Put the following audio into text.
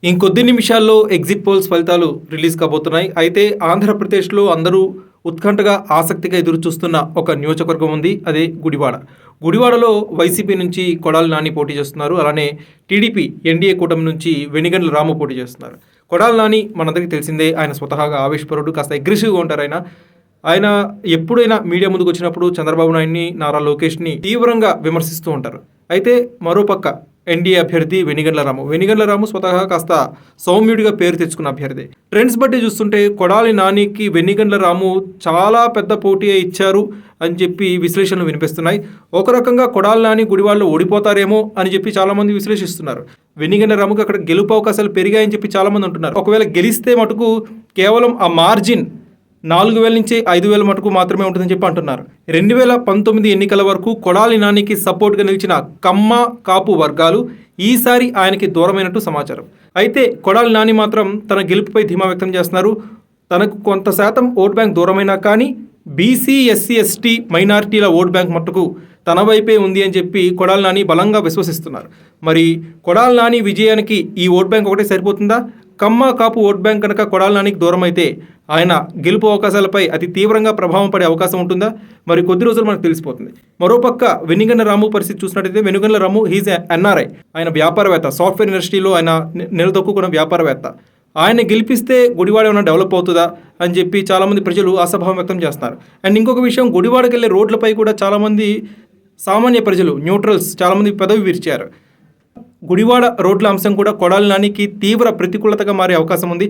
ఇంకొద్ది నిమిషాల్లో exit polls ఫలితాలు రిలీజ్ కాబోతున్నాయి. అయితే ఆంధ్రప్రదేశ్లో అందరూ ఉత్కంఠగా ఆసక్తిగా ఎదురుచూస్తున్న ఒక నియోజకవర్గం ఉంది. అదే గుడివాడ. గుడివాడలో వైసీపీ నుంచి కొడాలి నాని పోటీ చేస్తున్నారు. అలానే టీడీపీ ఎన్డీఏ కూటమి నుంచి వెనిగండ్ల రాము పోటీ చేస్తున్నారు. కొడాలి నాని మనందరికీ తెలిసిందే. ఆయన స్వతహాగా ఆవేశపరుడు, కాస్త అగ్రెసివ్గా ఉంటారు. ఆయన ఎప్పుడైనా మీడియా ముందుకు వచ్చినప్పుడు చంద్రబాబు నాయుడిని, నారా లోకేష్ని తీవ్రంగా విమర్శిస్తూ ఉంటారు. అయితే మరోపక్క ఎన్డీఏ అభ్యర్థి వెనిగండ్ల రాము స్వతహా కాస్త సౌమ్యుడిగా పేరు తెచ్చుకున్న అభ్యర్థి. ట్రెండ్స్ బట్టి చూస్తుంటే కొడాలి నానికి వెనిగండ్ల రాము చాలా పెద్ద పోటీ ఇచ్చారు అని చెప్పి విశ్లేషణలు వినిపిస్తున్నాయి. ఒక రకంగా కొడాలి నాని గుడివాడలో ఓడిపోతారేమో అని చెప్పి చాలామంది విశ్లేషిస్తున్నారు. వెనిగండ్ల రాముకి అక్కడ గెలుపు అవకాశాలు పెరిగాయని చెప్పి చాలామంది అంటున్నారు. ఒకవేళ గెలిస్తే మటుకు కేవలం ఆ మార్జిన్ 4,000 నుంచి 5,000 మటుకు మాత్రమే ఉంటుందని చెప్పి అంటున్నారు. 2019 ఎన్నికల వరకు కొడాలి నానికి సపోర్ట్గా నిలిచిన కమ్మ కాపు వర్గాలు ఈసారి ఆయనకి దూరమైనట్టు సమాచారం. అయితే కొడాలి నాని మాత్రం తన గెలుపుపై ధీమా వ్యక్తం చేస్తున్నారు. తనకు కొంత శాతం ఓట్ బ్యాంక్ దూరమైనా కానీ బీసీ, ఎస్సీ, ఎస్టీ, మైనారిటీల ఓట్ బ్యాంక్ మట్టుకు తన వైపే ఉంది అని చెప్పి కొడాలి నాని బలంగా విశ్వసిస్తున్నారు. మరి కొడాలి నాని విజయానికి ఈ ఓట్ బ్యాంక్ ఒకటే సరిపోతుందా? కమ్మ కాపు ఓట్ బ్యాంక్ కనుక కొడాలి నానికి దూరం అయితే ఆయన గెలుపు అవకాశాలపై అతి తీవ్రంగా ప్రభావం పడే అవకాశం ఉంటుందా? మరి కొద్ది రోజులు మనకు తెలిసిపోతుంది. మరోపక్క వెనిగండ్ల రాము పరిస్థితి చూసినట్టయితే వెనిగండ్ల రాము హీజ్ ఎన్ఆర్ఐ. ఆయన వ్యాపారవేత్త, సాఫ్ట్వేర్ ఇండస్ట్రీలో ఆయన నిలదొక్కున్న వ్యాపారవేత్త. ఆయన గెలిపిస్తే గుడివాడ ఏమైనా డెవలప్ అవుతుందా అని చెప్పి చాలామంది ప్రజలు ఆశాభావం వ్యక్తం చేస్తున్నారు. అండ్ ఇంకొక విషయం, గుడివాడకి వెళ్ళే రోడ్లపై కూడా చాలామంది సామాన్య ప్రజలు, న్యూట్రల్స్ చాలామంది పెదవి విరిచారు. గుడివాడ రోడ్ల అంశం కూడా కొడాలి నానికి తీవ్ర ప్రతికూలతగా మారే అవకాశం ఉంది.